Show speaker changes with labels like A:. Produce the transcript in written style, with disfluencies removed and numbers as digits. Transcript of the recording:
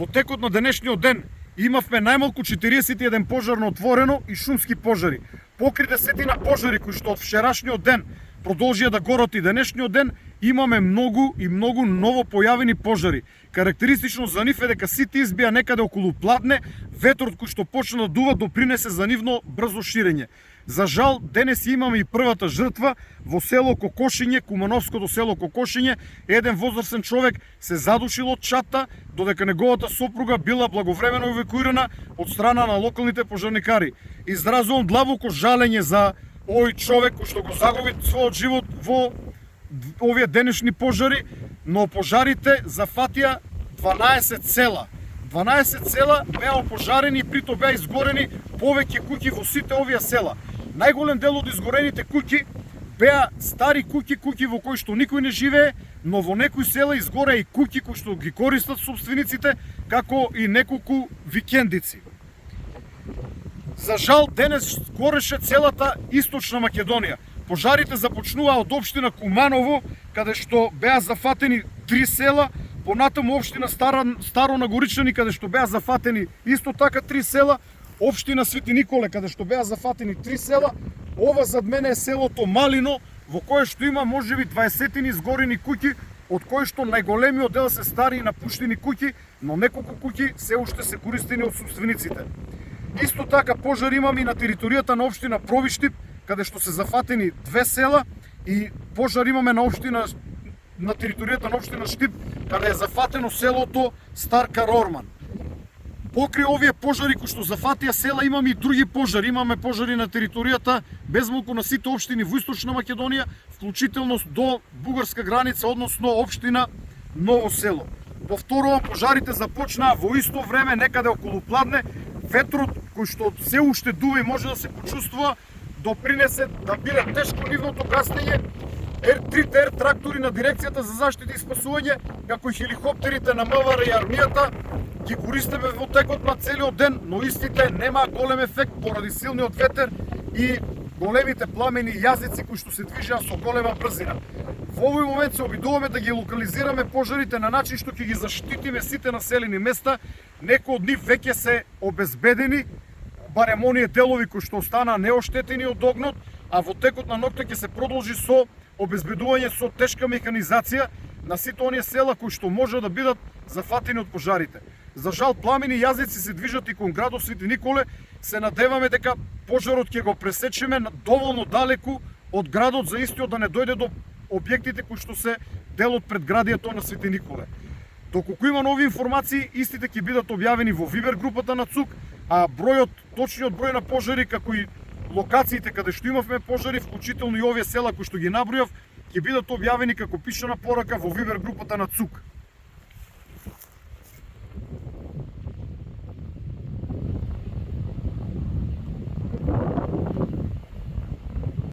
A: Во текот на денешниот ден имавме најмалку 41 пожарно отворено и шумски пожари. Покри десетина пожари кои што од вчерашниот ден продолжија да горат и денешниот ден, имаме многу и многу ново појавени пожари. Карактеристично за нив е дека сите избија некаде околу Пладне, ветрот кој што почна да дува допринесе за нивно брзо ширење. За жал, денес имаме и првата жртва во село Кокошиње, кумановското село Кокошиње. Еден возрастен човек се задушил од чата, додека неговата сопруга била благовремено евакуирана од страна на локалните пожарникари. Изразувам длабоко жалење за овој човек кој што го загуби својот живот во овие денешни пожари, но пожарите зафатија 12 села. 12 села беа опожарени и прито беа изгорени повеќе куќи во сите овие села. Најголем дел од изгорените куќи беа стари куќи во кои што никој не живее, но во некои села изгореа и куќи кои што ги користат собствениците, како и неколку викендици. За жал, денес гореше целата Источна Македонија. Пожарите започнуваа од општина Куманово, каде што беа зафатени 3 села, понатаму општина Старо Нагоричани, каде што беа зафатени исто така 3 села, општина Свети Николе, каде што беа зафатени 3 села. Ова зад мене е селото Малино, во кое што има можеби 20 изгорени куќи, од кои што најголемиот дел се стари и напуштени куќи, но неколку куќи се уште се користени од собствениците. Исто така пожар имаме и на територијата на општина Провиштип, каде што се зафатени 2 села, и пожар имаме на територијата на општина Штип, каде е зафатено селото Стар Карорман. Покри овие пожари кои што зафатија села, имаме и други пожари. Имаме пожари на територијата безмалку на сите општини во Источна Македонија, вклучително до бугарска граница, односно општина Ново село. Повторувам, пожарите започнаа во исто време некаде околу Пладне. Ветрот кој што се уште дува и може да се почувствува, допринесе да биде тешко нивното гаснење. Трите Р трактори на дирекцијата за заштита и спасување, како и хеликоптерите на МВР и армијата, ги користиме во текот на целиот ден, но истите немаа голем ефект поради силниот ветер и големите пламени јазици кои што се движеа со голема брзина. Во овој момент се обидуваме да ги локализираме пожарите на начин што ќе ги заштитиме сите населени места. Некои од нив веќе се обезбедени, барем оние делови кои што останаа неоштетени од огнот, а во текот на ноќта ќе се продолжи со обезбедување со тешка механизација на сите оние села кои што може да бидат зафатени од пожарите. За жал, пламени јазици се движат и кон градот Свети Николе. Се надеваме дека пожарот ќе го пресечеме доволно далеку од градот за истиот да не дојде до објектите кои што се дел од предградието на Свети Николе. Доколку има нови информации, истите ќе бидат објавени во Вибер групата на ЦУК, а точниот број на пожари, како и локациите каде што имавме пожари, вклучително и овие села кои што ги набројав, ќе бидат објавени како пишана порака во Вибер групата на ЦУК.